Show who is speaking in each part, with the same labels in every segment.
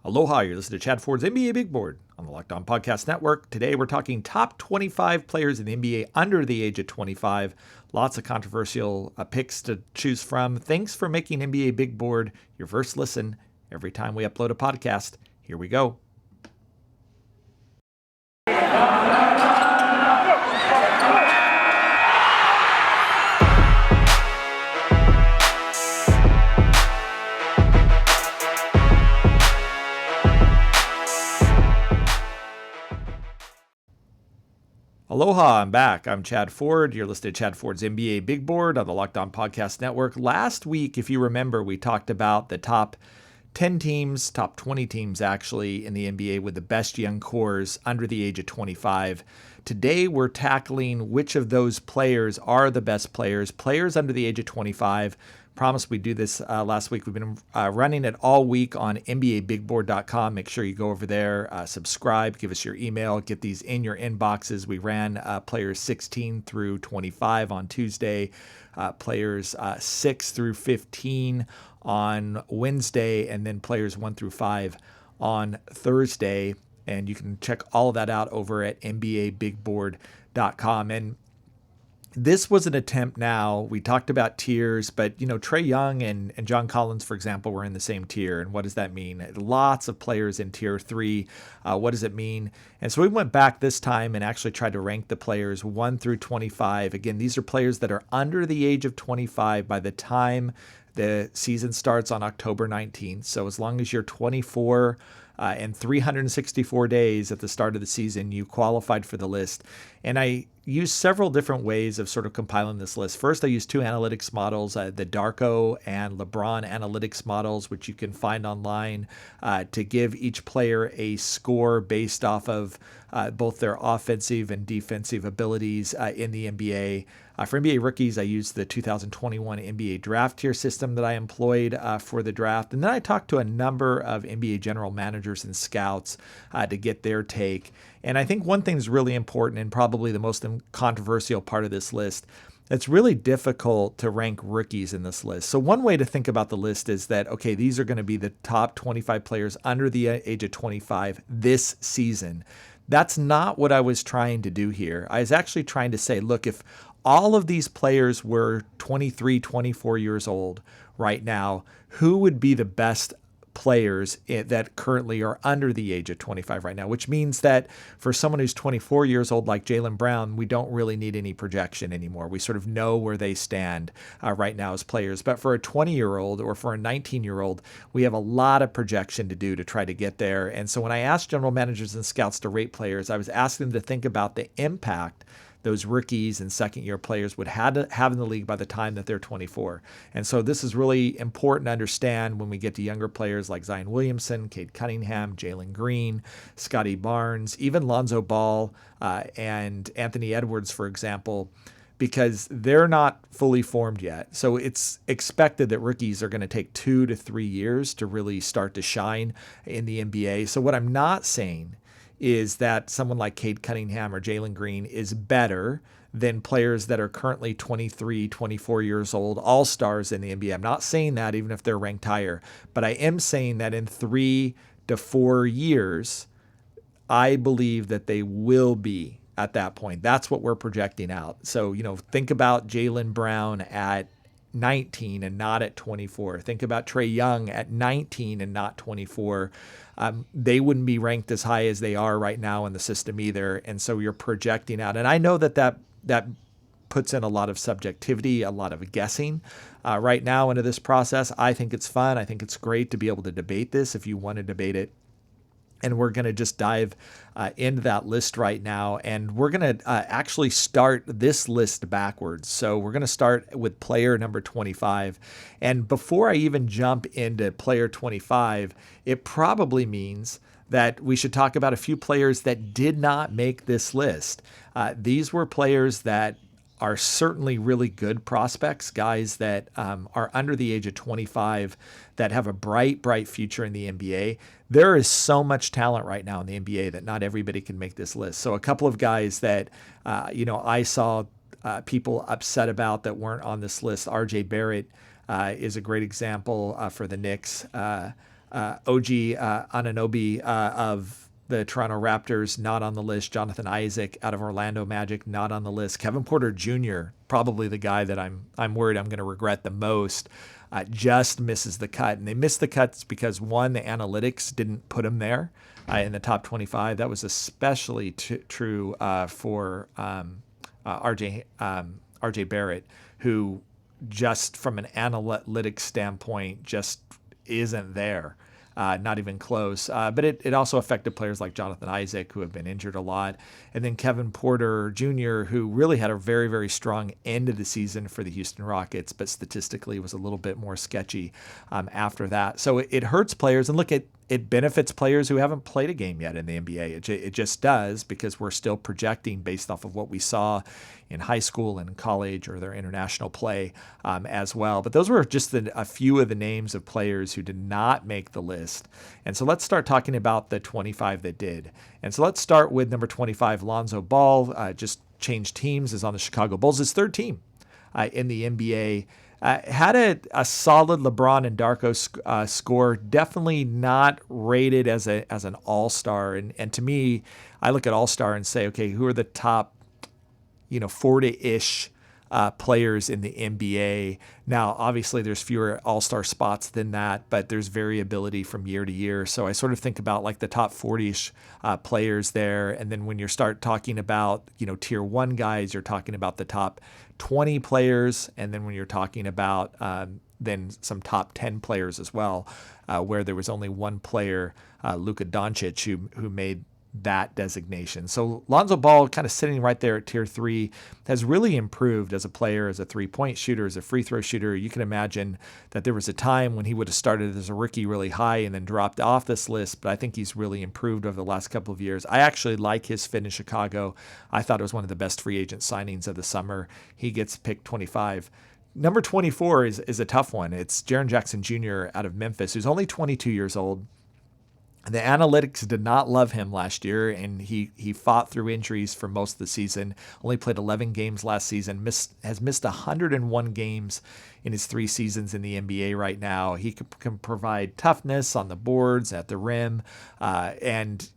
Speaker 1: Aloha, you're listening to Chad Ford's NBA Big Board on the Locked On Podcast Network. Today we're talking top 25 players in the NBA under the age of 25. Lots of controversial picks to choose from. Thanks for making NBA Big Board your first listen every time we upload a podcast. Here we go. Aloha, I'm back. I'm Chad Ford. You're listening to Chad Ford's NBA Big Board on the Locked On Podcast Network. Last week, if you remember, we talked about the top 10 teams, top 20 teams actually in the NBA with the best young cores under the age of 25. Today, we're tackling which of those players are the best players under the age of 25. Promised we'd do this last week. We've been running it all week on NBABigBoard.com. Make sure you go over there, subscribe, give us your email, get these in your inboxes. We ran players 16 through 25 on Tuesday, players 6 through 15 on Wednesday, and then players 1 through 5 on Thursday. And you can check all of that out over at NBABigBoard.com. And this was an attempt now. We talked about tiers, but, Trae Young and John Collins, for example, were in the same tier. And what does that mean? Lots of players in tier 3. What does it mean? And so we went back this time and actually tried to rank the players 1 through 25. Again, these are players that are under the age of 25 by the time the season starts on October 19th. So as long as you're 24 and 364 days at the start of the season, you qualified for the list. And I used several different ways of sort of compiling this list. First, I used two analytics models, the Darko and LeBron analytics models, which you can find online to give each player a score based off of both their offensive and defensive abilities in the NBA. For NBA rookies, I used the 2021 NBA draft tier system that I employed for the draft. And then I talked to a number of NBA general managers and scouts to get their take. And I think one thing is really important and probably the most controversial part of this list. It's really difficult to rank rookies in this list. So one way to think about the list is that, okay, these are going to be the top 25 players under the age of 25 this season. That's not what I was trying to do here. I was actually trying to say, look, if all of these players were 23, 24 years old right now, who would be the best players that currently are under the age of 25 right now, which means that for someone who's 24 years old like Jalen Brown, we don't really need any projection anymore. We sort of know where they stand right now as players. But for a 20-year-old or for a 19-year-old, we have a lot of projection to do to try to get there. And so when I asked general managers and scouts to rate players, I was asking them to think about the impact those rookies and second-year players would have in the league by the time that they're 24. And so this is really important to understand when we get to younger players like Zion Williamson, Cade Cunningham, Jalen Green, Scottie Barnes, even Lonzo Ball and Anthony Edwards, for example, because they're not fully formed yet. So it's expected that rookies are going to take 2 to 3 years to really start to shine in the NBA. So what I'm not saying is that someone like Cade Cunningham or Jalen Green is better than players that are currently 23, 24 years old, all-stars in the NBA. I'm not saying that even if they're ranked higher, but I am saying that in 3 to 4 years, I believe that they will be at that point. That's what we're projecting out. So, think about Jalen Brown at 19 and not at 24. Think about Trae Young at 19 and not 24. They wouldn't be ranked as high as they are right now in the system either. And so you're projecting out. And I know that puts in a lot of subjectivity, a lot of guessing right now into this process. I think it's fun. I think it's great to be able to debate this if you want to debate it. And we're going to just dive into that list right now. And we're going to actually start this list backwards. So we're going to start with player number 25. And before I even jump into player 25, it probably means that we should talk about a few players that did not make this list. These were players that are certainly really good prospects, guys that are under the age of 25 that have a bright future in the NBA. There is so much talent right now in the NBA that not everybody can make this list. So a couple of guys that, I saw people upset about that weren't on this list. RJ Barrett is a great example for the Knicks. OG Anunoby of the Toronto Raptors, not on the list. Jonathan Isaac out of Orlando Magic, not on the list. Kevin Porter Jr., probably the guy that I'm worried I'm going to regret the most, just misses the cut. And they missed the cuts because, one, the analytics didn't put him there in the top 25. That was especially true for RJ Barrett, who just from an analytics standpoint just isn't there. Not even close. But it also affected players like Jonathan Isaac, who have been injured a lot. And then Kevin Porter Jr., who really had a very, very strong end of the season for the Houston Rockets, but statistically was a little bit more sketchy after that. So it hurts players. And look, it benefits players who haven't played a game yet in the NBA. It just does, because we're still projecting based off of what we saw in high school and college or their international play as well. But those were just a few of the names of players who did not make the list. And so let's start talking about the 25 that did. And so let's start with number 25, Lonzo Ball. Just changed teams, is on the Chicago Bulls, his third team in the NBA. Had a solid LeBron and Darko score, definitely not rated as an all-star. And to me, I look at all-star and say, okay, who are the top 40-ish players in the NBA? Now, obviously, there's fewer all-star spots than that, but there's variability from year to year. So I sort of think about like the top 40-ish players there. And then when you start talking about, tier one guys, you're talking about the top 20 players. And then when you're talking about then some top 10 players as well, where there was only one player, Luka Dončić, who made that designation. So Lonzo Ball, kind of sitting right there at tier 3, has really improved as a player, as a three-point shooter, as a free throw shooter. You can imagine that there was a time when he would have started as a rookie really high and then dropped off this list, but I think he's really improved over the last couple of years. I actually like his fit in Chicago. I thought it was one of the best free agent signings of the summer. He gets picked 25. Number 24 is a tough one. It's Jaren Jackson Jr. out of Memphis, who's only 22 years old. The analytics did not love him last year, and he fought through injuries for most of the season. Only played 11 games last season. Has missed 101 games in his 3 seasons in the NBA right now. He can provide toughness on the boards, at the rim, and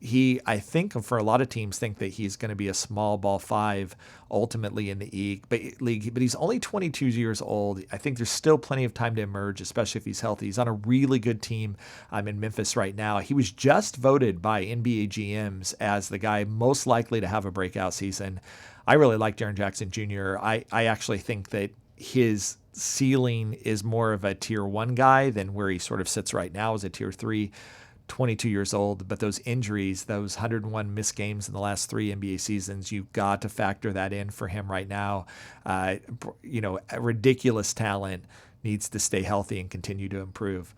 Speaker 1: I think for a lot of teams think that he's going to be a small ball 5 ultimately in the league. But he's only 22 years old. I think there's still plenty of time to emerge, especially if he's healthy. He's on a really good team in Memphis right now. He was just voted by NBA GMs as the guy most likely to have a breakout season. I really like Jaren Jackson Jr. I actually think that his ceiling is more of a tier 1 guy than where he sort of sits right now as a tier 3. 22 years old, but those injuries, those 101 missed games in the last 3 NBA seasons, you've got to factor that in for him right now. A ridiculous talent, needs to stay healthy and continue to improve.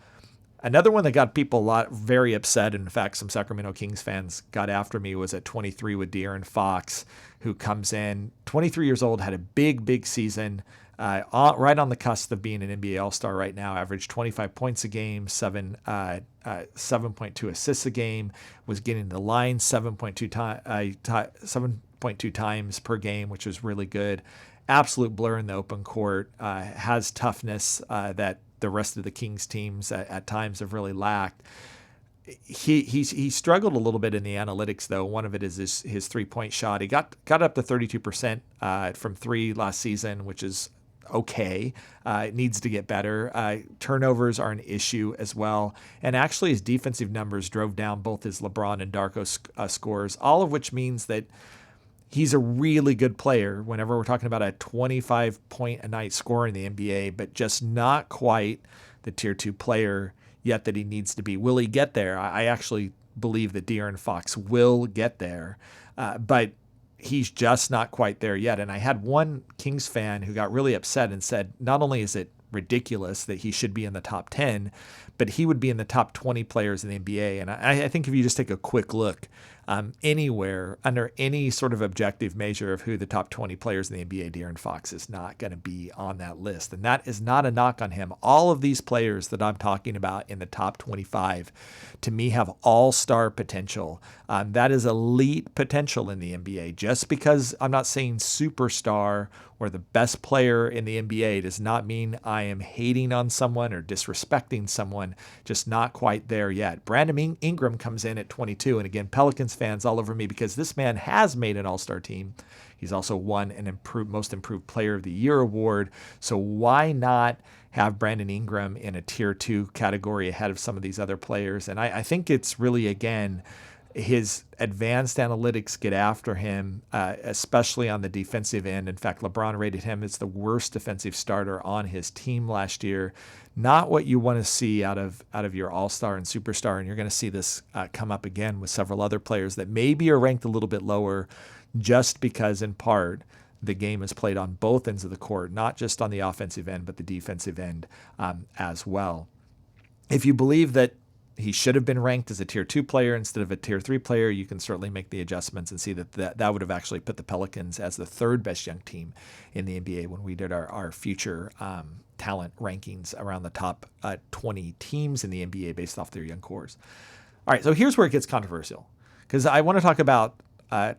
Speaker 1: Another one that got people very upset, and in fact, some Sacramento Kings fans got after me, was at 23 with De'Aaron Fox, who comes in, 23 years old, had a big season, right on the cusp of being an NBA All-Star right now, averaged 25 points a game, 7.2 assists a game, was getting the line 7.2 times per game, which was really good. Absolute blur in the open court, has toughness that the rest of the Kings teams at times have really lacked. He struggled a little bit in the analytics, though. One of it is his 3-point shot. He got up to 32% from 3 last season, which is okay. It needs to get better. Turnovers are an issue as well. And actually his defensive numbers drove down both his LeBron and Darko scores, all of which means that he's a really good player whenever we're talking about a 25-point-a-night scorer in the NBA, but just not quite the tier 2 player yet that he needs to be. Will he get there? I actually believe that De'Aaron Fox will get there, but he's just not quite there yet. And I had one Kings fan who got really upset and said, not only is it ridiculous that he should be in the top 10, but he would be in the top 20 players in the NBA. And I think if you just take a quick look anywhere, under any sort of objective measure of who the top 20 players in the NBA, De'Aaron Fox is not going to be on that list. And that is not a knock on him. All of these players that I'm talking about in the top 25, to me, have all-star potential. That is elite potential in the NBA. Just because I'm not saying superstar or the best player in the NBA does not mean I am hating on someone or disrespecting someone. 21, just not quite there yet. Brandon Ingram comes in at 22. And again, Pelicans fans all over me because this man has made an all-star team. He's also won an most improved player of the year award. So why not have Brandon Ingram in a tier 2 category ahead of some of these other players? And I think it's really, again, his advanced analytics get after him, especially on the defensive end. In fact, LeBron rated him as the worst defensive starter on his team last year. Not what you want to see out of your all-star and superstar. And you're going to see this come up again with several other players that maybe are ranked a little bit lower just because, in part, the game is played on both ends of the court, not just on the offensive end, but the defensive end as well. If you believe that he should have been ranked as a tier 2 player instead of a tier 3 player, you can certainly make the adjustments and see that would have actually put the Pelicans as the third best young team in the NBA when we did our future talent rankings around the top 20 teams in the NBA based off their young cores. All right, so here's where it gets controversial because I want to talk about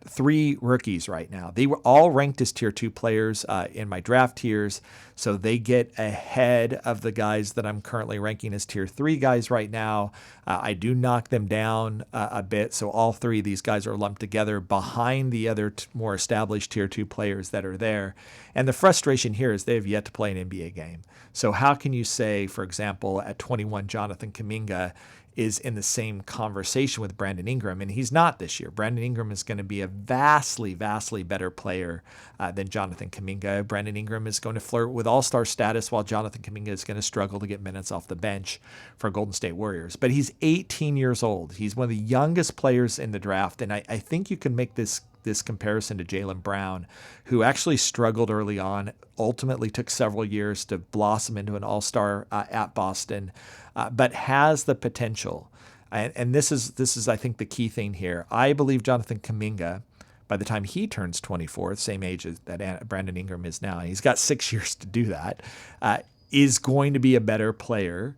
Speaker 1: 3 rookies right now. They were all ranked as tier 2 players in my draft tiers, so they get ahead of the guys that I'm currently ranking as tier 3 guys right now. I do knock them down a bit, so all 3 of these guys are lumped together behind the other more established tier 2 players that are there. And the frustration here is they have yet to play an NBA game. So how can you say, for example, at 21, Jonathan Kuminga is in the same conversation with Brandon Ingram, and he's not this year. Brandon Ingram is going to be a vastly, vastly better player than Jonathan Kuminga. Brandon Ingram is going to flirt with all-star status while Jonathan Kuminga is going to struggle to get minutes off the bench for Golden State Warriors. But he's 18 years old. He's one of the youngest players in the draft, and I think you can make this comparison to Jalen Brown, who actually struggled early on, ultimately took several years to blossom into an all-star at Boston, but has the potential. And this is, I think, the key thing here. I believe Jonathan Kuminga, by the time he turns 24, the same age as that Brandon Ingram is now, he's got 6 years to do that, is going to be a better player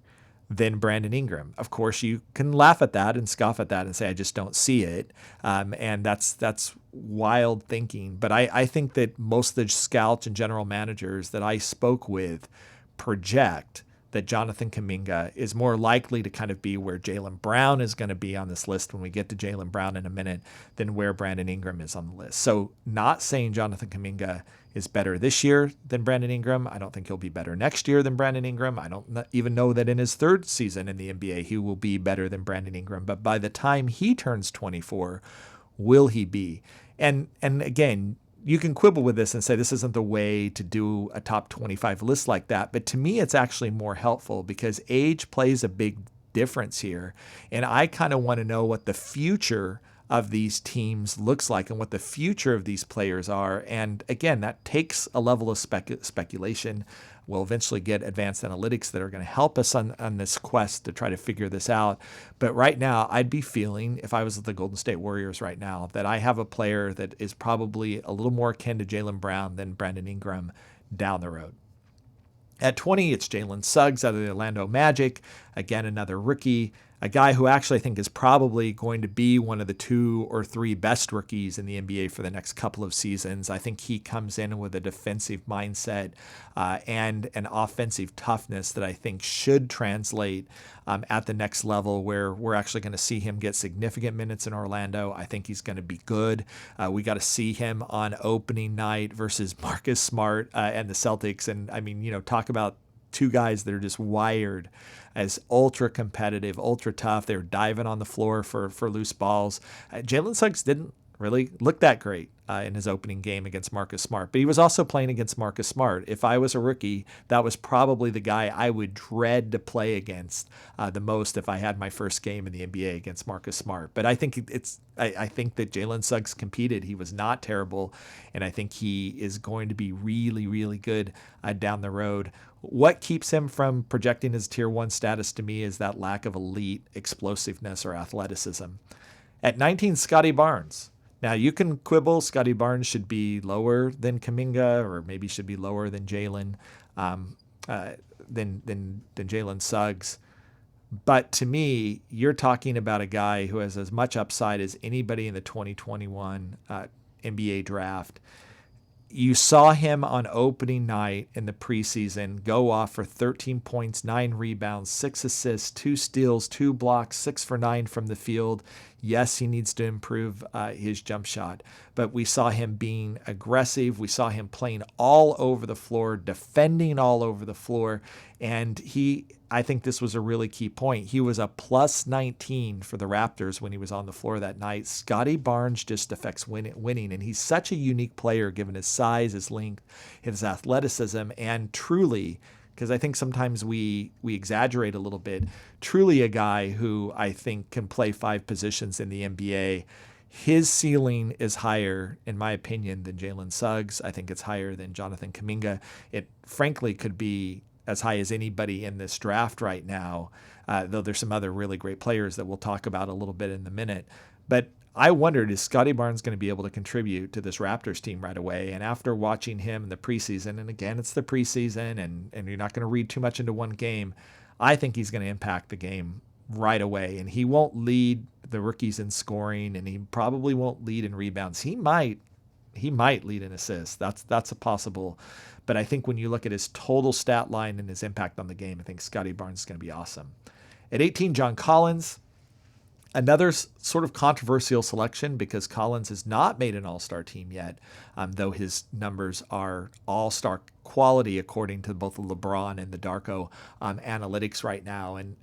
Speaker 1: than Brandon Ingram. Of course, you can laugh at that and scoff at that and say, I just don't see it. And that's wild thinking. But I think that most of the scouts and general managers that I spoke with project that Jonathan Kuminga is more likely to kind of be where Jaylen Brown is going to be on this list when we get to Jaylen Brown in a minute than where Brandon Ingram is on the list. So not saying Jonathan Kuminga is better this year than Brandon Ingram. I don't think he'll be better next year than Brandon Ingram. I don't even know that in his 3rd season in the NBA, he will be better than Brandon Ingram. But by the time he turns 24, will he be? And again, you can quibble with this and say this isn't the way to do a top 25 list like that. But to me, it's actually more helpful because age plays a big difference here. And I kind of want to know what the future of these teams looks like and what the future of these players are. And again, that takes a level of speculation. We'll eventually get advanced analytics that are going to help us on this quest to try to figure this out. But right now, I'd be feeling, if I was at the Golden State Warriors right now, that I have a player that is probably a little more akin to Jaylen Brown than Brandon Ingram down the road. At 20, it's Jalen Suggs out of the Orlando Magic. Again, another rookie. A guy who actually I think is probably going to be one of the 2 or 3 best rookies in the NBA for the next couple of seasons. I think he comes in with a defensive mindset and an offensive toughness that I think should translate at the next level where we're actually going to see him get significant minutes in Orlando. I think he's going to be good. We got to see him on opening night versus Marcus Smart and the Celtics. And I mean, talk about 2 guys that are just wired as ultra competitive, ultra tough. They were diving on the floor for loose balls. Jalen Suggs didn't really look that great in his opening game against Marcus Smart, but he was also playing against Marcus Smart. If I was a rookie, that was probably the guy I would dread to play against the most if I had my first game in the NBA against Marcus Smart. But I think I think that Jalen Suggs competed. He was not terrible, and I think he is going to be really, really good down the road. What keeps him from projecting his tier 1 status to me is that lack of elite explosiveness or athleticism. At 19, Scottie Barnes. Now, you can quibble. Scottie Barnes should be lower than Kuminga, or maybe should be lower than Jalen, than Jalen Suggs. But to me, you're talking about a guy who has as much upside as anybody in the 2021 NBA draft. You saw him on opening night in the preseason go off for 13 points, 9 rebounds, 6 assists, 2 steals, 2 blocks, 6 for 9 from the field. Yes, he needs to improve his jump shot, but we saw him being aggressive. We saw him playing all over the floor, defending all over the floor, and I think this was a really key point. He was a plus 19 for the Raptors when he was on the floor that night. Scottie Barnes just affects winning, and he's such a unique player given his size, his length, his athleticism, and truly, because I think sometimes we exaggerate a little bit, truly a guy who I think can play 5 positions in the NBA. His ceiling is higher, in my opinion, than Jalen Suggs. I think it's higher than Jonathan Kuminga. It frankly could be as high as anybody in this draft right now, though there's some other really great players that we'll talk about a little bit in a minute. But I wondered, is Scottie Barnes going to be able to contribute to this Raptors team right away? And after watching him in the preseason, and again, it's the preseason, and you're not going to read too much into one game, I think he's going to impact the game right away. And he won't lead the rookies in scoring, and he probably won't lead in rebounds. He might lead in assists. That's a possible. But I think when you look at his total stat line and his impact on the game, I think Scottie Barnes is going to be awesome. At 18, John Collins. Another sort of controversial selection because Collins has not made an all-star team yet, though his numbers are all-star quality according to both the LeBron and the Darko analytics right now. And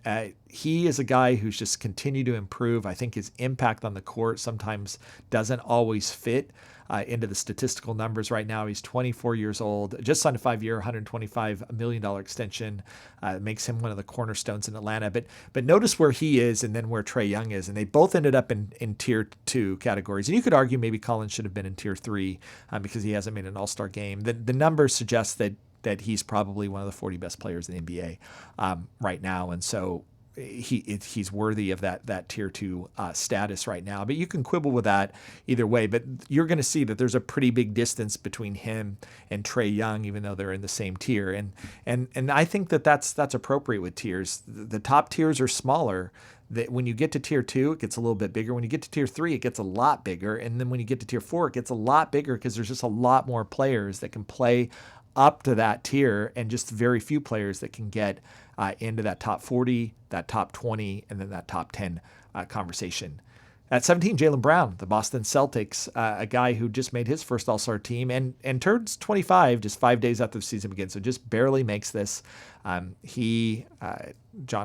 Speaker 1: he is a guy who's just continued to improve. I think his impact on the court sometimes doesn't always fit into the statistical numbers right now. He's 24 years old, just signed a 5-year, $125 million extension. Makes him one of the cornerstones in Atlanta. But notice where he is and then where Trae Young is. And they both ended up in tier 2 categories. And you could argue maybe Collins should have been in tier 3 because he hasn't made an all-star game. The numbers suggest that he's probably one of the 40 best players in the NBA right now. And so he's worthy of that tier 2 status right now. But you can quibble with that either way. But you're going to see that there's a pretty big distance between him and Trae Young, even though they're in the same tier. And I think that's appropriate with tiers. The top tiers are smaller. That when you get to tier 2, it gets a little bit bigger. When you get to tier 3, it gets a lot bigger. And then when you get to tier 4, it gets a lot bigger because there's just a lot more players that can play up to that tier and just very few players that can get into that top 40, that top 20, and then that top 10 conversation. At 17, Jalen Brown, the Boston Celtics, a guy who just made his first All-Star team and turns 25 just 5 days after the season begins, so just barely makes this. John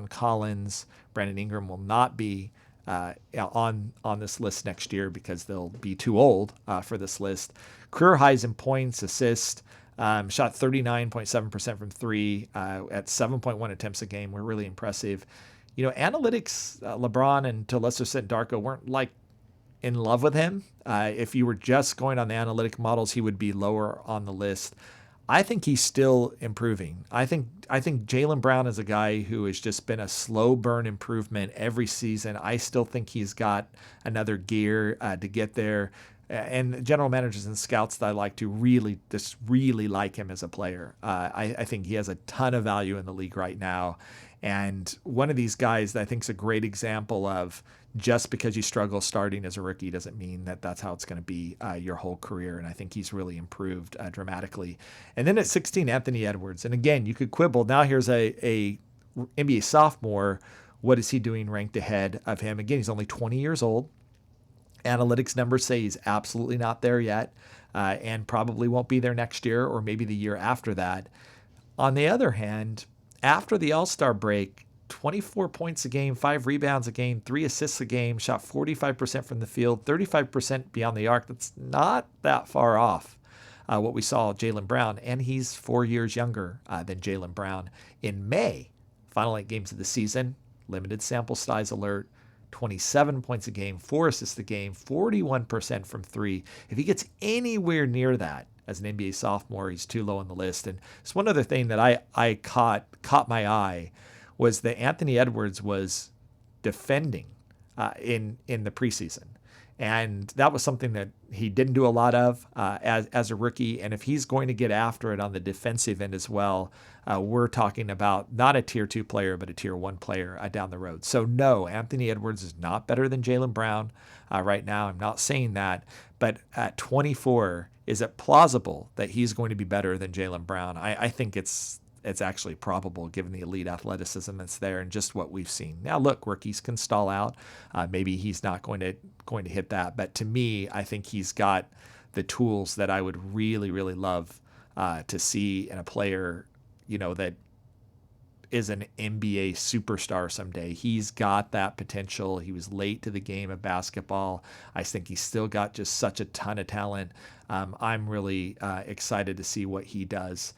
Speaker 1: Collins, Brandon Ingram will not be on this list next year because they'll be too old for this list. Career highs in points, assists, shot 39.7% from 3 at 7.1 attempts a game. Were really impressive. You know, analytics, LeBron and to a lesser extent Darko weren't like in love with him. If you were just going on the analytic models, he would be lower on the list. I think he's still improving. I think Jalen Brown is a guy who has just been a slow burn improvement every season. I still think he's got another gear to get there. And general managers and scouts that I like to really like him as a player. I think he has a ton of value in the league right now. And one of these guys that I think is a great example of just because you struggle starting as a rookie doesn't mean that that's how it's going to be your whole career. And I think he's really improved dramatically. And then at 16, Anthony Edwards. And again, you could quibble. Now here's a NBA sophomore. What is he doing ranked ahead of him? Again, he's only 20 years old. Analytics numbers say he's absolutely not there yet and probably won't be there next year or maybe the year after that. On the other hand, after the All-Star break, 24 points a game, 5 rebounds a game, 3 assists a game, shot 45% from the field, 35% beyond the arc. That's not that far off what we saw Jalen Brown, and he's 4 years younger than Jalen Brown. In May, final 8 games of the season, limited sample size alert, 27 points a game, 4 assists a game, 41% from 3. If he gets anywhere near that as an NBA sophomore, he's too low on the list. And it's one other thing that I caught my eye was that Anthony Edwards was defending in the preseason. And that was something that he didn't do a lot of as a rookie. And if he's going to get after it on the defensive end as well, we're talking about not a tier 2 player, but a tier 1 player down the road. So no, Anthony Edwards is not better than Jalen Brown right now. I'm not saying that. But at 24, is it plausible that he's going to be better than Jalen Brown? I think it's actually probable given the elite athleticism that's there and just what we've seen. Now, look, rookies can stall out. Maybe he's not going to hit that. But to me, I think he's got the tools that I would really, really love to see in a player, that is an NBA superstar someday. He's got that potential. He was late to the game of basketball. I think he's still got just such a ton of talent. I'm really excited to see what he does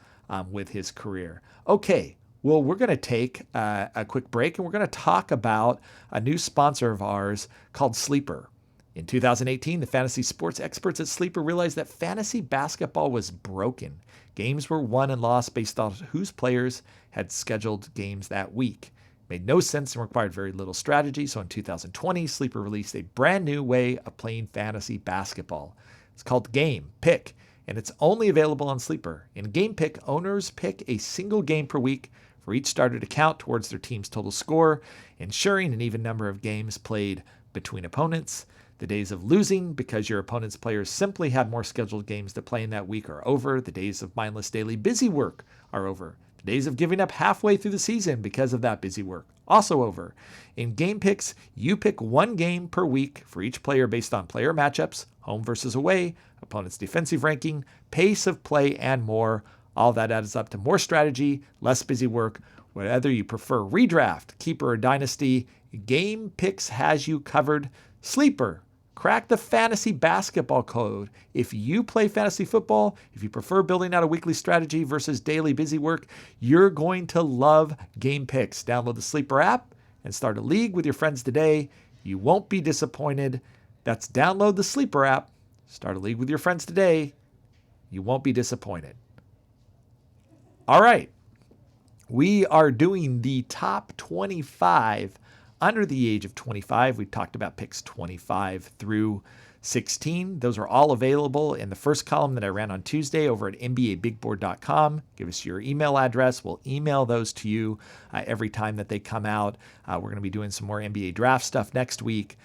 Speaker 1: with his career. Okay, well, we're going to take a quick break, and we're going to talk about a new sponsor of ours called Sleeper. In 2018, the fantasy sports experts at Sleeper realized that fantasy basketball was broken. Games were won and lost based on whose players had scheduled games that week. It made no sense and required very little strategy, so in 2020, Sleeper released a brand new way of playing fantasy basketball. It's called Game Pick, and it's only available on Sleeper. In Game Pick, owners pick a single game per week for each starter to count towards their team's total score, ensuring an even number of games played between opponents. The days of losing because your opponent's players simply had more scheduled games to play in that week are over. The days of mindless daily busy work are over. The days of giving up halfway through the season because of that busy work also over. In Game Picks, you pick one game per week for each player based on player matchups, home versus away, opponent's defensive ranking, pace of play, and more. All that adds up to more strategy, less busy work. Whether you prefer redraft, keeper, or dynasty, Game Picks has you covered. Sleeper. Crack the fantasy basketball code. If you play fantasy football, if you prefer building out a weekly strategy versus daily busy work, you're going to love Game Picks. Download the Sleeper app and start a league with your friends today. You won't be disappointed. That's download the Sleeper app. Start a league with your friends today. You won't be disappointed. All right. We are doing the top 25 under the age of 25. We've talked about picks 25 through 16. Those are all available in the first column that I ran on Tuesday over at NBABigBoard.com. Give us your email address. We'll email those to you every time that they come out. We're going to be doing some more NBA draft stuff next week.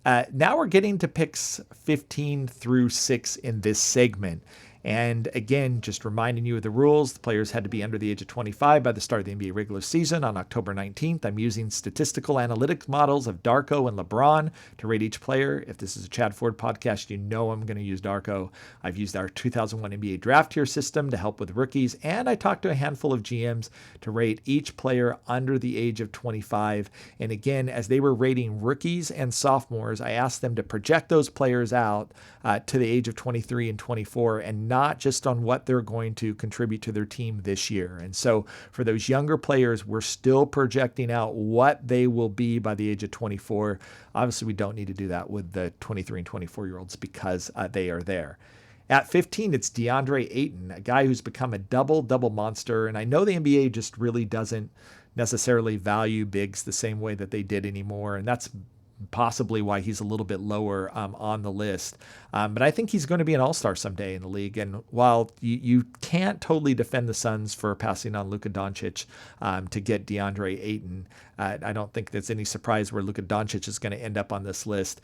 Speaker 1: Now we're getting to picks 15 through 6 in this segment. And again, just reminding you of the rules, the players had to be under the age of 25 by the start of the NBA regular season on October 19th. I'm using statistical analytics models of Darko and LeBron to rate each player. If this is a Chad Ford podcast, you know I'm going to use Darko. I've used our 2001 NBA draft tier system to help with rookies, and I talked to a handful of GMs to rate each player under the age of 25. And again, as they were rating rookies and sophomores, I asked them to project those players out to the age of 23 and 24, and not just on what they're going to contribute to their team this year. And so for those younger players, we're still projecting out what they will be by the age of 24. Obviously, we don't need to do that with the 23 and 24-year-olds because they are there. At 15, it's DeAndre Ayton, a guy who's become a double-double monster. And I know the NBA just really doesn't necessarily value bigs the same way that they did anymore. And that's possibly why he's a little bit lower on the list. But I think he's going to be an all-star someday in the league. And while you can't totally defend the Suns for passing on Luka Dončić to get DeAndre Ayton, I don't think that's any surprise where Luka Dončić is going to end up on this list.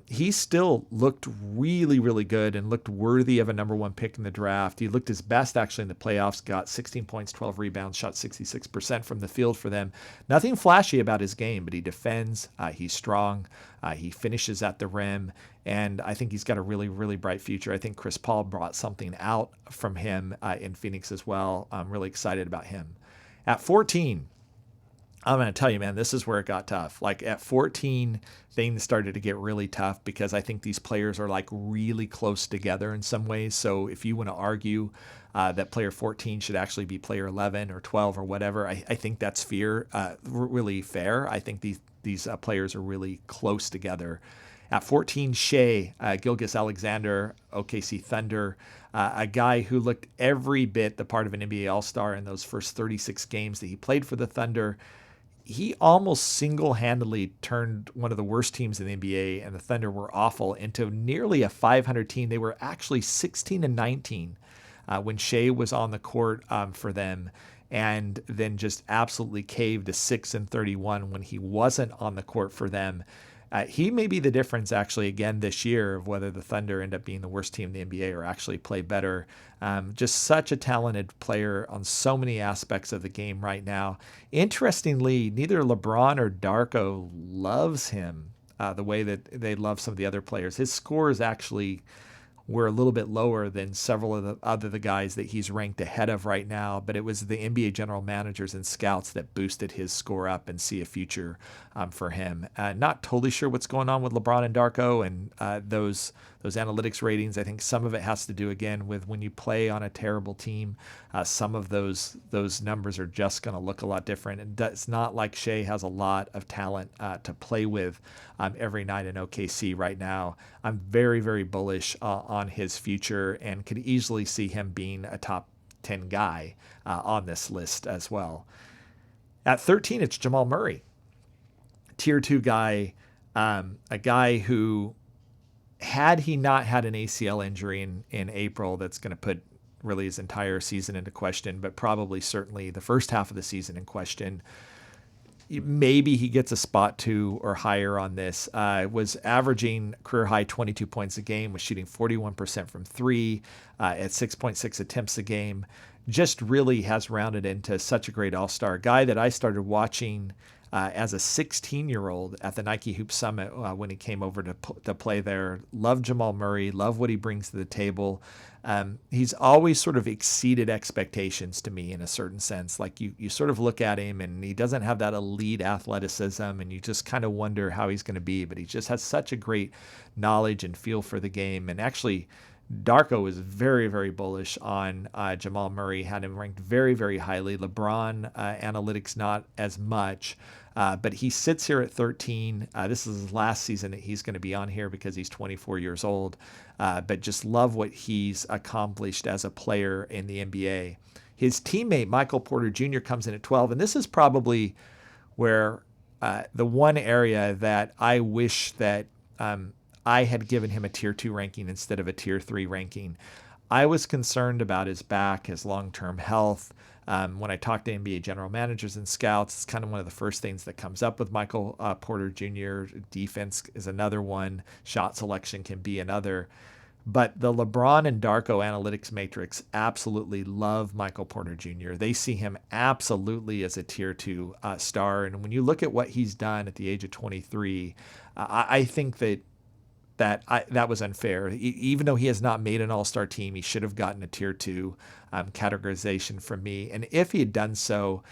Speaker 1: He still looked really, really good and looked worthy of a number one pick in the draft. He looked his best actually in the playoffs, got 16 points, 12 rebounds, shot 66% from the field for them. Nothing flashy about his game, but he defends, he's strong, he finishes at the rim, and I think he's got a really, really bright future. I think Chris Paul brought something out from him in Phoenix as well. I'm really excited about him. At 14, I'm going to tell you, man, this is where it got tough. Like at 14, things started to get really tough because I think these players are like really close together in some ways. So if you want to argue that player 14 should actually be player 11 or 12 or whatever, I think that's really fair. I think these players are really close together. At 14, Shai Gilgeous-Alexander, OKC Thunder, a guy who looked every bit the part of an NBA All-Star in those first 36 games that he played for the Thunder. he almost single-handedly turned one of the worst teams in the NBA, and the Thunder were awful, into nearly a 500 team. They were actually 16-19 when Shea was on the court for them, and then just absolutely caved to 6-31 when he wasn't on the court for them. He may be the difference, actually, again this year, of whether the Thunder end up being the worst team in the NBA or actually play better. Just such a talented player on so many aspects of the game right now. Interestingly, neither LeBron or Darko loves him the way that they love some of the other players. His scores actually were a little bit lower than several of the guys that he's ranked ahead of right now, but it was the NBA general managers and scouts that boosted his score up and see a future for him. Not totally sure what's going on with LeBron and Darko and those analytics ratings. I think some of it has to do, again, with when you play on a terrible team, some of those numbers are just going to look a lot different. And it's not like Shea has a lot of talent to play with every night in OKC right now. I'm very, very bullish on his future and could easily see him being a top 10 guy on this list as well. At 13, it's Jamal Murray, tier 2 guy, a guy who, had he not had an ACL injury in April, that's going to put really his entire season into question, but probably certainly the first half of the season in question. Maybe he gets a spot 2 or higher on this. Was averaging career high 22 points a game, was shooting 41% from 3 at 6.6 attempts a game. Just really has rounded into such a great all-star guy that I started watching as a 16-year-old at the Nike Hoop Summit when he came over to play there. Love Jamal Murray, love what he brings to the table. He's always sort of exceeded expectations to me in a certain sense. Like you sort of look at him and he doesn't have that elite athleticism and you just kind of wonder how he's going to be, but he just has such a great knowledge and feel for the game. And actually, Darko is very, very bullish on Jamal Murray, had him ranked very, very highly. LeBron analytics not as much, but he sits here at 13. This is his last season that he's going to be on here because he's 24 years old, but just love what he's accomplished as a player in the NBA. His teammate, Michael Porter Jr., comes in at 12, and this is probably where the one area that I wish that I had given him a tier 2 ranking instead of a tier 3 ranking. I was concerned about his back, his long-term health. When I talk to NBA general managers and scouts, it's kind of one of the first things that comes up with Michael Porter Jr. Defense is another one. Shot selection can be another. But the LeBron and Darko analytics matrix absolutely love Michael Porter Jr. They see him absolutely as a tier 2 star. And when you look at what he's done at the age of 23, I think that was unfair. Even though he has not made an all-star team, he should have gotten a tier 2 categorization from me. And if he had done so,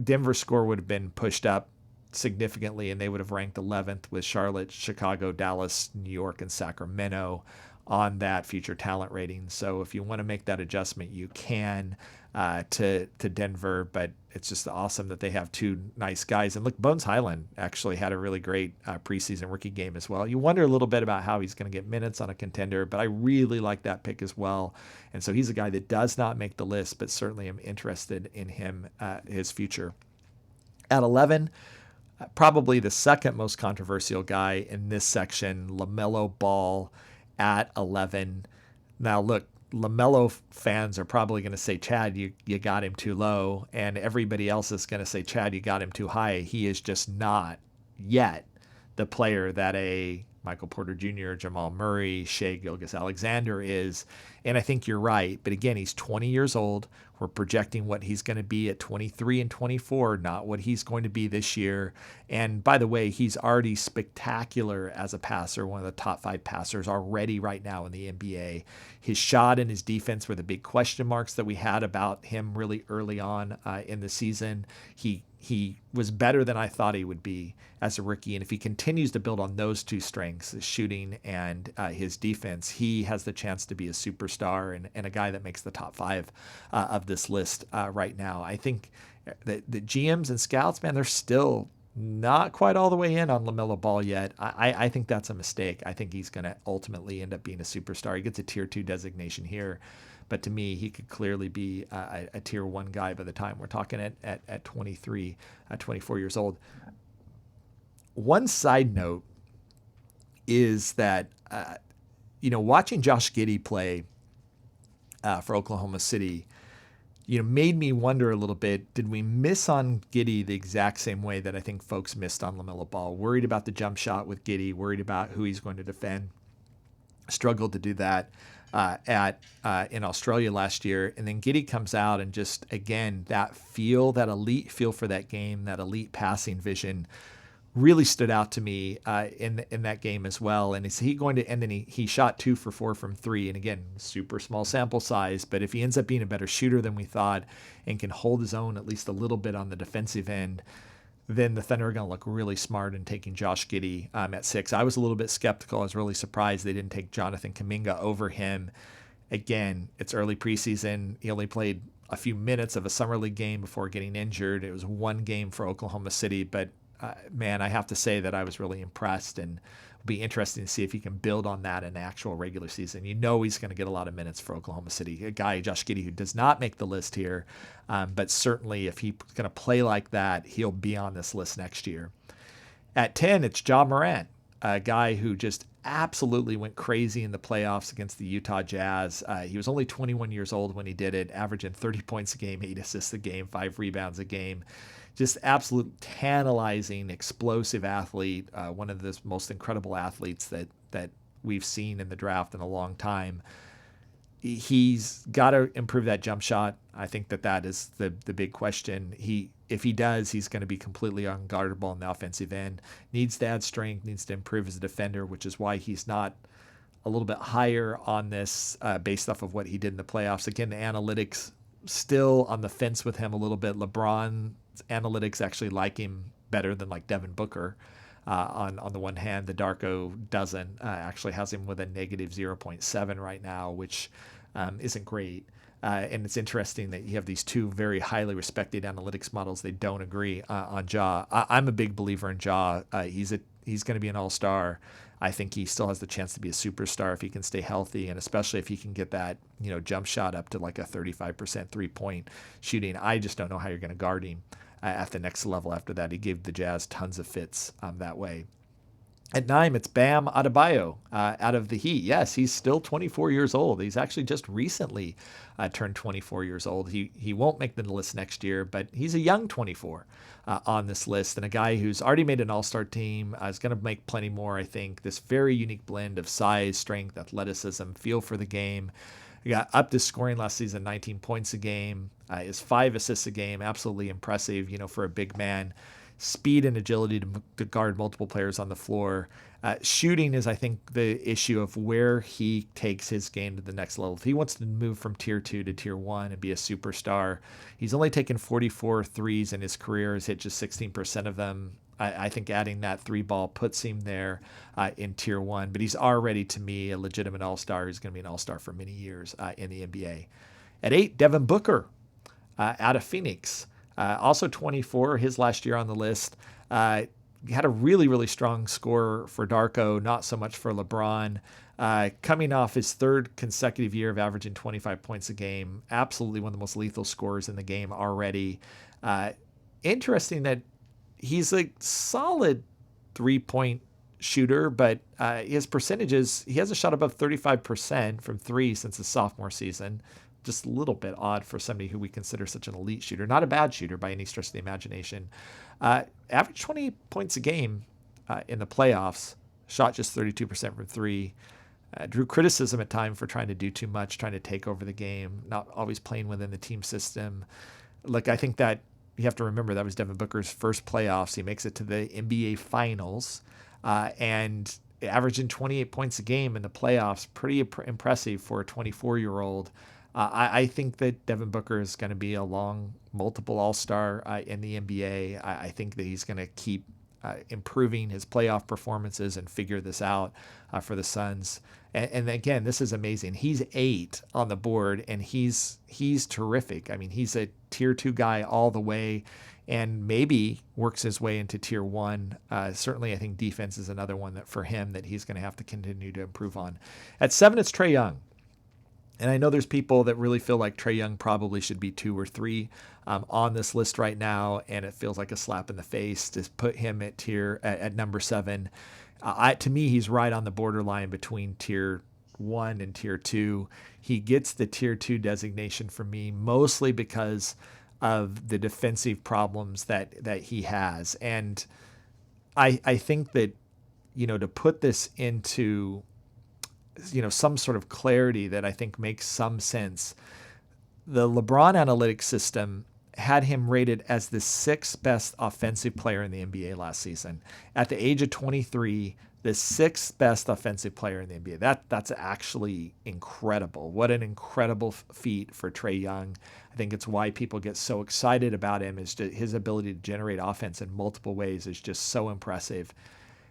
Speaker 1: Denver's score would have been pushed up significantly, and they would have ranked 11th with Charlotte, Chicago, Dallas, New York, and Sacramento on that future talent rating. So if you want to make that adjustment, you can to Denver, but it's just awesome that they have 2 nice guys. And look, Bones Highland actually had a really great preseason rookie game as well. You wonder a little bit about how he's going to get minutes on a contender, but I really like that pick as well. And so he's a guy that does not make the list, but certainly am interested in him, his future. At 11, probably the second most controversial guy in this section, LaMelo Ball at 11. Now, look, LaMelo fans are probably going to say, Chad, you got him too low. And everybody else is going to say, Chad, you got him too high. He is just not yet the player that a Michael Porter Jr., Jamal Murray, Shea Gilgeous-Alexander is. And I think you're right. But again, he's 20 years old. We're projecting what he's going to be at 23 and 24, not what he's going to be this year. And by the way, he's already spectacular as a passer, one of the top 5 passers already right now in the NBA. His shot and his defense were the big question marks that we had about him really early on in the season. He was better than I thought he would be as a rookie. And if he continues to build on those 2 strengths, his shooting and his defense, he has the chance to be a superstar and a guy that makes the top 5 of this list right now. I think that the GMs and scouts, man, they're still not quite all the way in on LaMelo Ball yet. I think that's a mistake. I think he's going to ultimately end up being a superstar. He gets a tier 2 designation here. But to me, he could clearly be a tier 1 guy by the time we're talking at 23, 24 years old. One side note is that, watching Josh Giddey play for Oklahoma City, made me wonder a little bit, did we miss on Giddey the exact same way that I think folks missed on LaMelo Ball? Worried about the jump shot with Giddey, worried about who he's going to defend. Struggled to do that in Australia last year. And then Giddey comes out and just, again, that elite feel for that game, that elite passing vision really stood out to me in that game as well. And is he going to? And then he shot 2 for 4 from 3. And again, super small sample size. But if he ends up being a better shooter than we thought and can hold his own at least a little bit on the defensive end, then the Thunder are going to look really smart in taking Josh Giddey at 6. I was a little bit skeptical. I was really surprised they didn't take Jonathan Kuminga over him. Again, it's early preseason. He only played a few minutes of a summer league game before getting injured. It was one game for Oklahoma City, but man, I have to say that I was really impressed, and it'll be interesting to see if he can build on that in the actual regular season. He's going to get a lot of minutes for Oklahoma City. A guy, Josh Giddey, who does not make the list here, but certainly if he's going to play like that, he'll be on this list next year. At 10, it's Ja Morant, a guy who just absolutely went crazy in the playoffs against the Utah Jazz. He was only 21 years old when he did it, averaging 30 points a game, 8 assists a game, 5 rebounds a game. Just absolute tantalizing, explosive athlete, one of the most incredible athletes that we've seen in the draft in a long time. He's got to improve that jump shot. I think that is the big question. If he does, he's going to be completely unguardable on the offensive end. Needs to add strength, needs to improve as a defender, which is why he's not a little bit higher on this based off of what he did in the playoffs. Again, the analytics still on the fence with him a little bit. LeBron's analytics actually like him better than like Devin Booker. On the one hand, the Darko doesn't, actually has him with a negative 0.7 right now, which isn't great. And it's interesting that you have these two very highly respected analytics models. They don't agree on Ja. I'm a big believer in Ja. He's going to be an all-star. I think he still has the chance to be a superstar if he can stay healthy, and especially if he can get that jump shot up to like a 35% three-point shooting. I just don't know how you're going to guard him at the next level after that. He gave the Jazz tons of fits that way. At 9, it's Bam Adebayo out of the Heat. Yes, he's still 24 years old. He's actually just recently turned 24 years old. He won't make the list next year, but he's a young 24 on this list, and a guy who's already made an all-star team. Is going to make plenty more, I think. This very unique blend of size, strength, athleticism, feel for the game. He got up to scoring last season, 19 points a game. Is 5 assists a game. Absolutely impressive, for a big man. Speed and agility to guard multiple players on the floor. Shooting is, I think, the issue of where he takes his game to the next level. If he wants to move from tier 2 to tier 1 and be a superstar, he's only taken 44 threes in his career, has hit just 16% of them. I think adding that 3-ball puts him there in tier 1, but he's already, to me, a legitimate all-star. He's going to be an all-star for many years in the NBA. At 8, Devin Booker out of Phoenix. Also 24, his last year on the list. Had a really, really strong score for Darko, not so much for LeBron. Coming off his 3rd consecutive year of averaging 25 points a game. Absolutely one of the most lethal scorers in the game already. Interesting that he's a solid 3-point shooter, but his percentages, he hasn't shot above 35% from 3 since his sophomore season. Just a little bit odd for somebody who we consider such an elite shooter. Not a bad shooter by any stretch of the imagination. Averaged 20 points a game in the playoffs. Shot just 32% from 3. Drew criticism at times for trying to do too much, trying to take over the game, not always playing within the team system. Look, I think that you have to remember that was Devin Booker's first playoffs. He makes it to the NBA Finals and averaging 28 points a game in the playoffs. Pretty impressive for a 24-year-old. I think that Devin Booker is going to be a multiple all-star in the NBA. I think that he's going to keep improving his playoff performances and figure this out for the Suns. And again, this is amazing. He's 8 on the board, and he's terrific. I mean, he's a tier 2 guy all the way, and maybe works his way into tier 1. Certainly, I think defense is another one that for him that he's going to have to continue to improve on. At 7, it's Trae Young. And I know there's people that really feel like Trae Young probably should be 2 or 3 on this list right now, and it feels like a slap in the face to put him at number 7. To me, he's right on the borderline between tier 1 and tier 2. He gets the tier 2 designation for me mostly because of the defensive problems that he has. And I think that, to put this into some sort of clarity that I think makes some sense. The LeBron analytics system had him rated as the 6th best offensive player in the NBA last season. At the age of 23, the 6th best offensive player in the NBA. That's actually incredible. What an incredible feat for Trae Young. I think it's why people get so excited about him, is his ability to generate offense in multiple ways is just so impressive.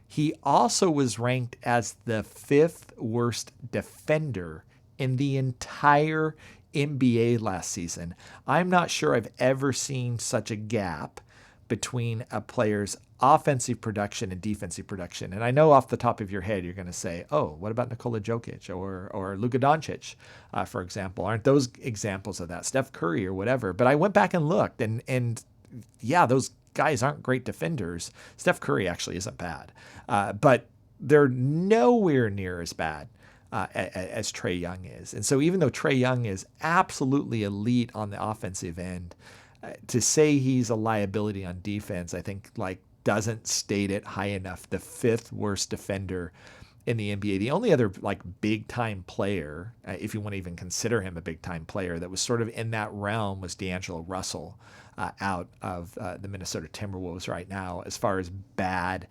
Speaker 1: He also was ranked as the 5th worst defender in the entire NBA last season. I'm not sure I've ever seen such a gap between a player's offensive production and defensive production. And I know off the top of your head, you're going to say, oh, what about Nikola Jokic or Luka Dončić, for example? Aren't those examples of that? Steph Curry or whatever. But I went back and looked, and yeah, those guys aren't great defenders. Steph Curry actually isn't bad, but they're nowhere near as bad as Trae Young is. And so even though Trae Young is absolutely elite on the offensive end, to say he's a liability on defense, I think doesn't state it high enough. The 5th worst defender in the NBA. The only other big time player, if you want to even consider him a big time player, that was sort of in that realm was D'Angelo Russell, out of the Minnesota Timberwolves right now, as far as bad,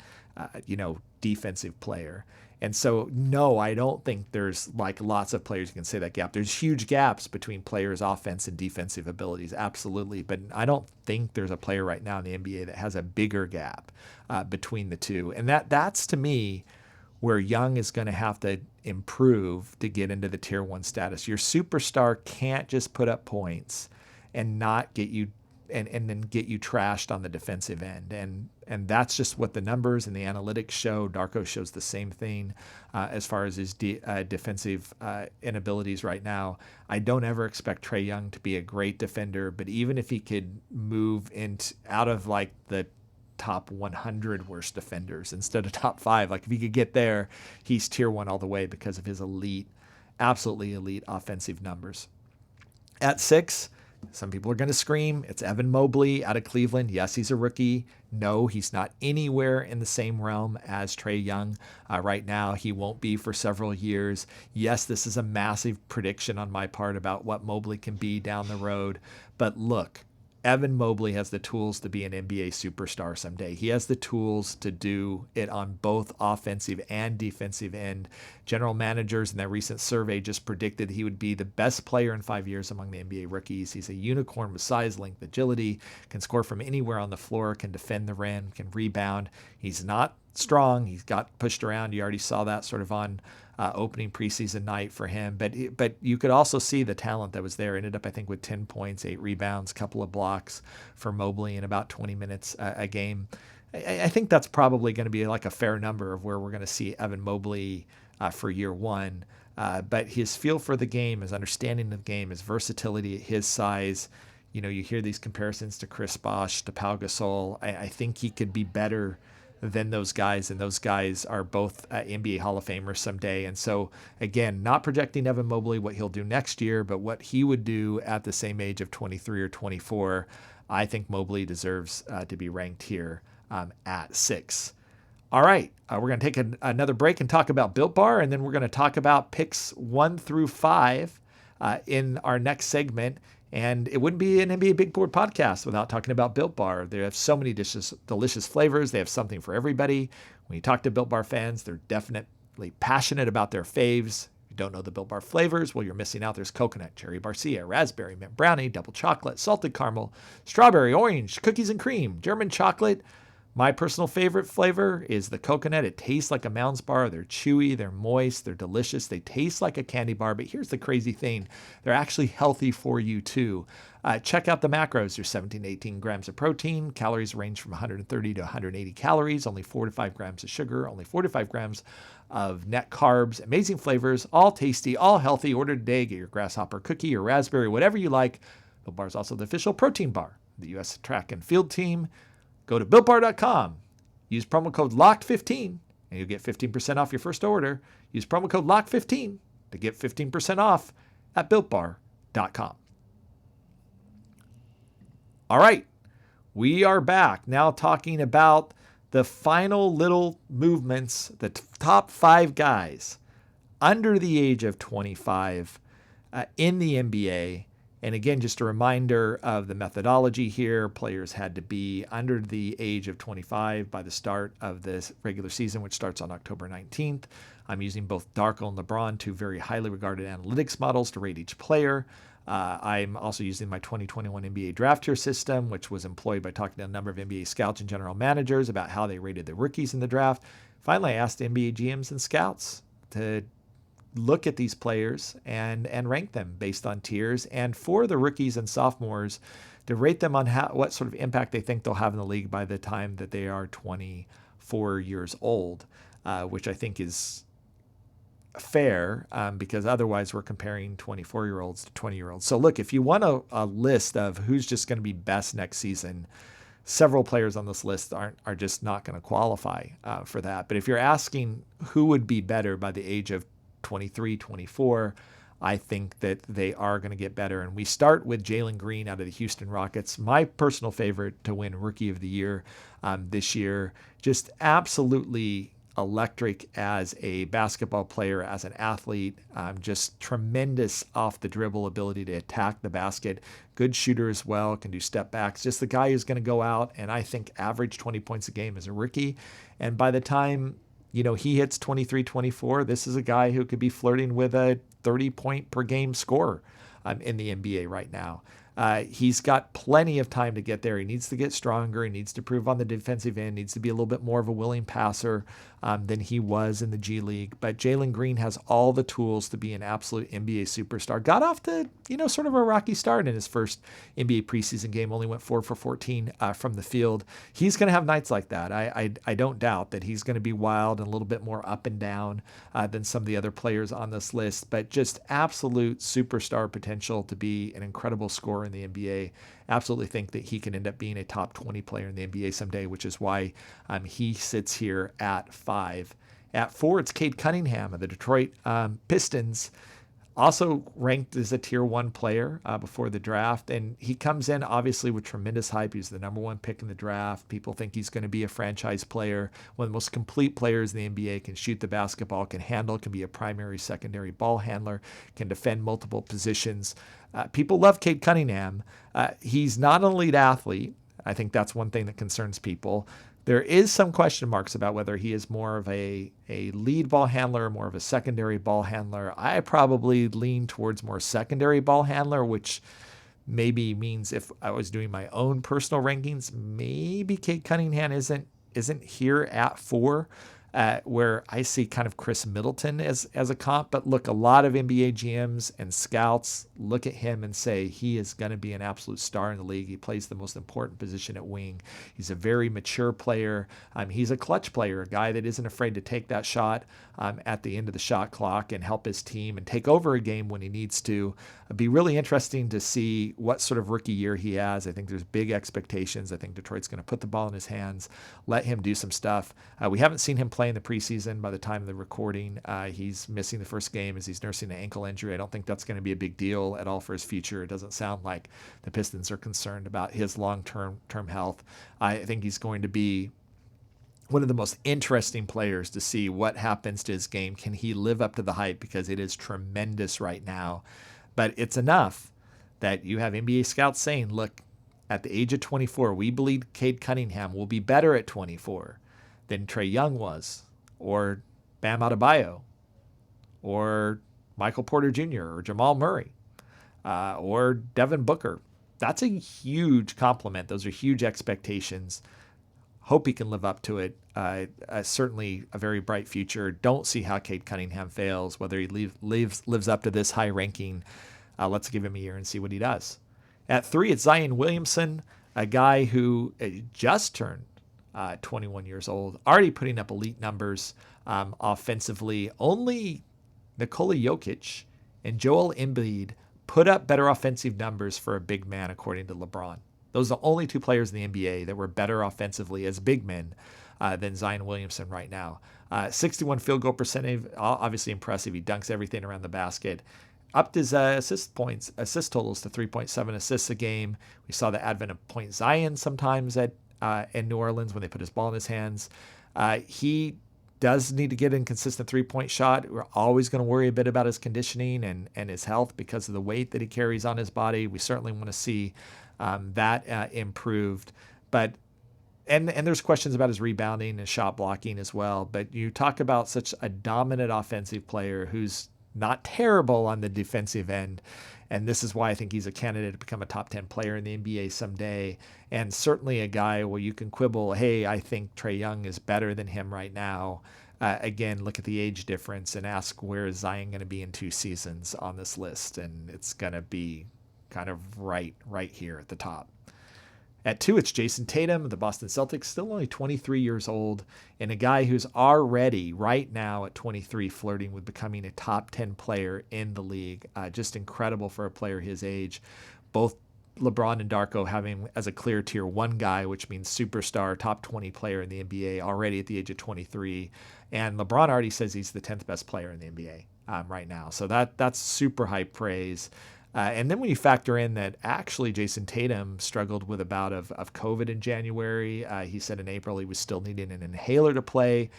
Speaker 1: defensive player. And so, no, I don't think there's lots of players you can say that gap. There's huge gaps between players' offense and defensive abilities, absolutely. But I don't think there's a player right now in the NBA that has a bigger gap between the two. And that's to me where Young is going to have to improve to get into the tier 1 status. Your superstar can't just put up points and not get you and then get you trashed on the defensive end. And that's just what the numbers and the analytics show. Darko shows the same thing as far as his defensive inabilities right now. I don't ever expect Trae Young to be a great defender, but even if he could move out of the top 100 worst defenders instead of top 5, if he could get there, he's tier 1 all the way because of his absolutely elite offensive numbers. At 6, some people are going to scream, it's Evan Mobley out of Cleveland. Yes, he's a rookie. No, he's not anywhere in the same realm as Trae Young right now. He won't be for several years. Yes, this is a massive prediction on my part about what Mobley can be down the road. But look, Evan Mobley has the tools to be an NBA superstar someday. He has the tools to do it on both offensive and defensive end. General managers in that recent survey just predicted he would be the best player in 5 years among the NBA rookies. He's a unicorn with size, length, agility, can score from anywhere on the floor, can defend the rim, can rebound. He's not strong. He's got pushed around. You already saw that sort of on opening preseason night for him. But you could also see the talent that was there. Ended up, I think, with 10 points, 8 rebounds, couple of blocks for Mobley in about 20 minutes a game. I think that's probably going to be a fair number of where we're going to see Evan Mobley for year 1. But his feel for the game, his understanding of the game, his versatility at his size, you hear these comparisons to Chris Bosh, to Pau Gasol. I think he could be better than those guys, and those guys are both NBA Hall of Famers someday. And so, again, not projecting Evan Mobley, what he'll do next year, but what he would do at the same age of 23 or 24, I think Mobley deserves to be ranked here at 6. All right, we're going to take another break and talk about Built Bar, and then we're going to talk about picks 1 through 5 in our next segment. And it wouldn't be an NBA Big Board podcast without talking about Built Bar. They have so many delicious flavors. They have something for everybody. When you talk to Built Bar fans, they're definitely passionate about their faves. If you don't know the Built Bar flavors, well, you're missing out. There's coconut, cherry barcia, raspberry, mint brownie, double chocolate, salted caramel, strawberry, orange, cookies and cream, German chocolate, My personal favorite flavor is the coconut. It tastes like a Mounds bar. They're chewy, they're moist, they're delicious. They taste like a candy bar, but here's the crazy thing. They're actually healthy for you too. Check out the macros. There's 17 to 18 grams of protein. Calories range from 130 to 180 calories. Only 4 to 5 grams of sugar. Only 4 to 5 grams of net carbs. Amazing flavors. All tasty. All healthy. Order today. Get your grasshopper cookie or raspberry, whatever you like. Built Bar is also the official protein bar of the U.S. track and field team. Go to BuiltBar.com. Use promo code LOCKED15 and you'll get 15% off your first order. Use promo code LOCKED15 to get 15% off at BuiltBar.com. All right, we are back now talking about the final little movements, the top 5 guys under the age of 25 in the NBA. And again, just a reminder of the methodology here. Players had to be under the age of 25 by the start of this regular season, which starts on October 19th. I'm using both Darko and LeBron, 2 very highly regarded analytics models to rate each player. I'm also using my 2021 NBA draft tier system, which was employed by talking to a number of NBA scouts and general managers about how they rated the rookies in the draft. Finally, I asked NBA GMs and scouts to look at these players and rank them based on tiers, and for the rookies and sophomores to rate them on what sort of impact they think they'll have in the league by the time that they are 24 years old, which I think is fair because otherwise we're comparing 24-year-olds to 20-year-olds. So look, if you want a list of who's just going to be best next season, several players on this list are just not going to qualify for that. But if you're asking who would be better by the age of 23, 24, I think that they are going to get better. And we start with Jalen Green out of the Houston Rockets, my personal favorite to win Rookie of the Year this year. Just absolutely electric as a basketball player, as an athlete, just tremendous off the dribble ability to attack the basket. Good shooter as well, can do step backs. Just the guy who's going to go out and I think average 20 points a game as a rookie. And by the time he hits 23, 24, this is a guy who could be flirting with a 30-point per game scorer in the NBA right now. He's got plenty of time to get there. He needs to get stronger. He needs to prove on the defensive end, needs to be a little bit more of a willing passer than he was in the G League. But Jalen Green has all the tools to be an absolute NBA superstar. Got off to, sort of a rocky start in his first NBA preseason game, only went 4 for 14 from the field. He's going to have nights like that. I don't doubt that he's going to be wild and a little bit more up and down than some of the other players on this list, but just absolute superstar potential to be an incredible scorer in the NBA. Absolutely think that he can end up being a top 20 player in the NBA someday, which is why he sits here at 5. At 4, it's Cade Cunningham of the Detroit Pistons, also ranked as a tier 1 player before the draft. And he comes in obviously with tremendous hype. He's the number 1 pick in the draft. People think he's going to be a franchise player, one of the most complete players in the NBA, can shoot the basketball, can handle, can be a primary, secondary ball handler, can defend multiple positions. People love Cade Cunningham. He's not an elite athlete. I think that's one thing that concerns people. There is some question marks about whether he is more of a lead ball handler or more of a secondary ball handler. I probably lean towards more secondary ball handler, which maybe means if I was doing my own personal rankings, maybe Cade Cunningham isn't here at 4. Where I see kind of Chris Middleton as a comp. But look, a lot of NBA GMs and scouts look at him and say he is going to be an absolute star in the league. He plays the most important position at wing. He's a very mature player. He's a clutch player, a guy that isn't afraid to take that shot at the end of the shot clock and help his team and take over a game when he needs to. It'd be really interesting to see what sort of rookie year he has. I think there's big expectations. I think Detroit's going to put the ball in his hands, let him do some stuff. We haven't seen him play in the preseason by the time of the recording. He's missing the first game as he's nursing an ankle injury. I don't think that's going to be a big deal at all for his future. It doesn't sound like the Pistons are concerned about his long-term health. I think he's going to be one of the most interesting players to see what happens to his game. Can he live up to the hype? Because it is tremendous right now. But it's enough that you have NBA scouts saying, look, at the age of 24, we believe Cade Cunningham will be better at 24 than Trae Young was, or Bam Adebayo, or Michael Porter Jr., or Jamal Murray, or Devin Booker. That's a huge compliment. Those are huge expectations. Hope he can live up to it. Certainly a very bright future. Don't see how Cade Cunningham fails, whether he lives up to this high ranking. Let's give him a year and see what he does. At 3, it's Zion Williamson, a guy who just turned 21 years old, already putting up elite numbers offensively. Only Nikola Jokic and Joel Embiid put up better offensive numbers for a big man, according to LeBron. Those are the only 2 players in the NBA that were better offensively as big men than Zion Williamson right now. 61 field goal percentage, obviously impressive. He dunks everything around the basket. Upped his assist totals to 3.7 assists a game. We saw the advent of Point Zion sometimes in New Orleans when they put his ball in his hands. He does need to get in consistent 3-point shot. We're always going to worry a bit about his conditioning and his health because of the weight that he carries on his body. We certainly want to see that improved. But and there's questions about his rebounding and shot blocking as well. But you talk about such a dominant offensive player who's not terrible on the defensive end. And this is why I think he's a candidate to become a top 10 player in the NBA someday. And certainly a guy where you can quibble, hey, I think Trae Young is better than him right now. Again, look at the age difference and ask where is Zion going to be in 2 seasons on this list. And it's going to be kind of right here at the top. At 2, it's Jason Tatum, the Boston Celtics, still only 23 years old, and a guy who's already, right now at 23, flirting with becoming a top 10 player in the league. Just incredible for a player his age. Both LeBron and Darko having him as a clear tier 1 guy, which means superstar, top 20 player in the NBA already at the age of 23. And LeBron already says he's the 10th best player in the NBA right now. So that's super high praise. And then when you factor in that actually Jason Tatum struggled with a bout of COVID in January, he said in April he was still needing an inhaler to play.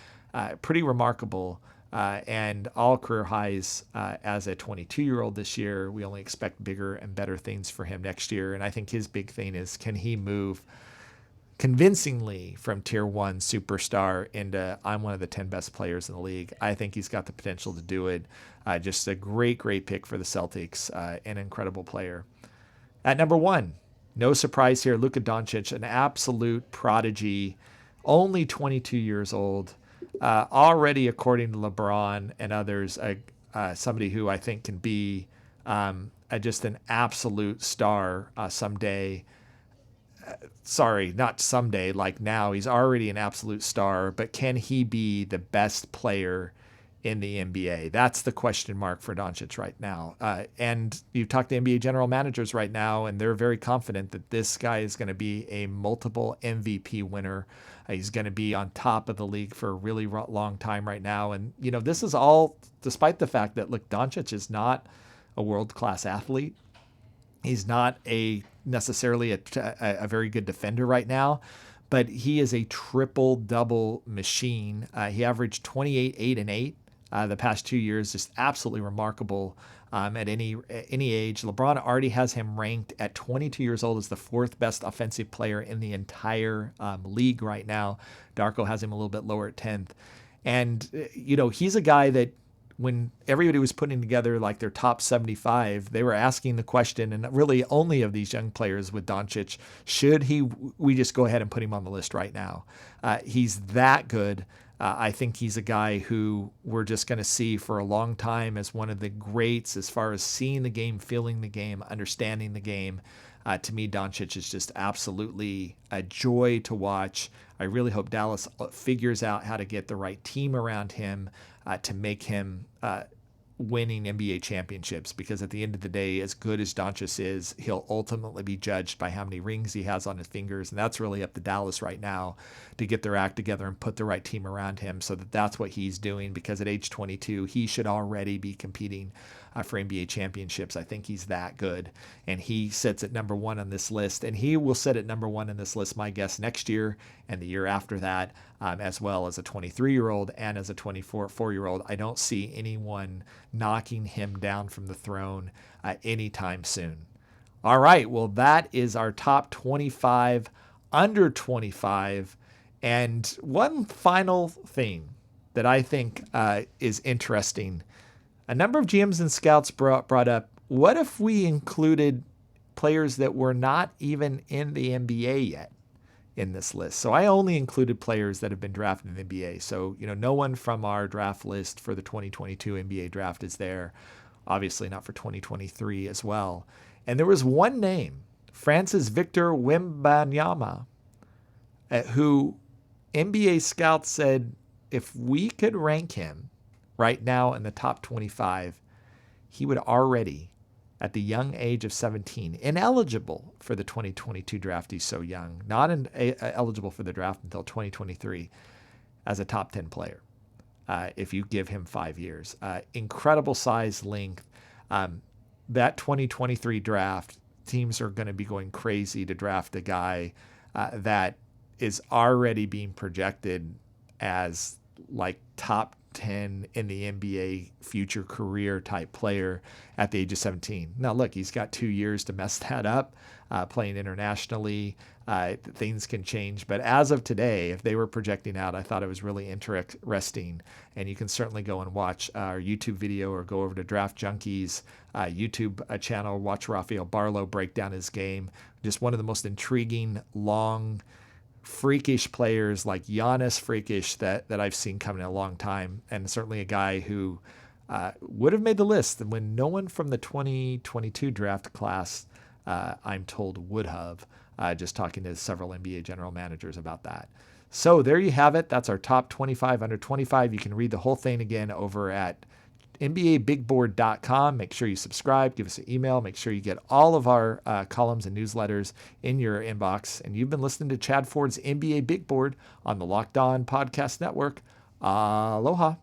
Speaker 1: Pretty remarkable. And all career highs as a 22-year-old this year. We only expect bigger and better things for him next year. And I think his big thing is, can he move convincingly from tier 1 superstar into I'm one of the 10 best players in the league? I think he's got the potential to do it. Just a great pick for the Celtics, an incredible player. At number 1, no surprise here, Luka Dončić, an absolute prodigy, only 22 years old, already, according to LeBron and others, somebody who I think can be just an absolute star someday. Sorry, not someday, like now. He's already an absolute star, but can he be the best player in the NBA? That's the question mark for Dončić right now. And you talk to NBA general managers right now, and they're very confident that this guy is going to be a multiple MVP winner. He's going to be on top of the league for a really long time right now. And, this is all despite the fact that, look, Dončić is not a world-class athlete. He's not necessarily a very good defender right now, but he is a triple-double machine. He averaged 28, 8, and 8 the past 2 years, just absolutely remarkable at any age. LeBron already has him ranked at 22 years old as the 4th best offensive player in the entire league right now. Darko has him a little bit lower at 10th. And, he's a guy that when everybody was putting together like their top 75, they were asking the question, and really only of these young players with Dončić, should we just go ahead and put him on the list right now? He's that good. I think he's a guy who we're just going to see for a long time as one of the greats as far as seeing the game, feeling the game, understanding the game. To me, Dončić is just absolutely a joy to watch. I really hope Dallas figures out how to get the right team around him to make him winning NBA championships, because at the end of the day, as good as Dončić is, he'll ultimately be judged by how many rings he has on his fingers. And that's really up to Dallas right now to get their act together and put the right team around him so that that's what he's doing, because at age 22, he should already be competing for NBA championships. I think he's that good. And he sits at number 1 on this list, and he will sit at number 1 in this list, my guess, next year and the year after that, as well as a 23-year-old and as a 24-year-old. I don't see anyone knocking him down from the throne anytime soon. All right, well, that is our top 25 under 25. And one final thing that I think is interesting. A number of GMs and scouts brought up, what if we included players that were not even in the NBA yet? in this list. So I only included players that have been drafted in the NBA. So, no one from our draft list for the 2022 NBA draft is there. Obviously not for 2023 as well. And there was one name, Francis Victor Wembanyama, who NBA scouts said if we could rank him right now in the top 25, he would already, at the young age of 17, ineligible for the 2022 draft. He's so young, not eligible for the draft until 2023 as a top 10 player. If you give him 5 years, incredible size, length. That 2023 draft, teams are going to be going crazy to draft a guy that is already being projected as like top 10 in the NBA future career type player at the age of 17. Now, look, he's got 2 years to mess that up, playing internationally. Things can change. But as of today, if they were projecting out, I thought it was really interesting. And you can certainly go and watch our YouTube video or go over to Draft Junkies YouTube channel, watch Rafael Barlow break down his game. Just one of the most intriguing, long, freakish players, like Giannis freakish, that I've seen coming in a long time, and certainly a guy who would have made the list when no one from the 2022 draft class, I'm told, would have, just talking to several NBA general managers about that. So there you have it. That's our top 25 under 25. You can read the whole thing again over at NBABigBoard.com. Make sure you subscribe, give us an email, make sure you get all of our columns and newsletters in your inbox. And you've been listening to Chad Ford's NBA Big Board on the Locked On Podcast Network. Aloha.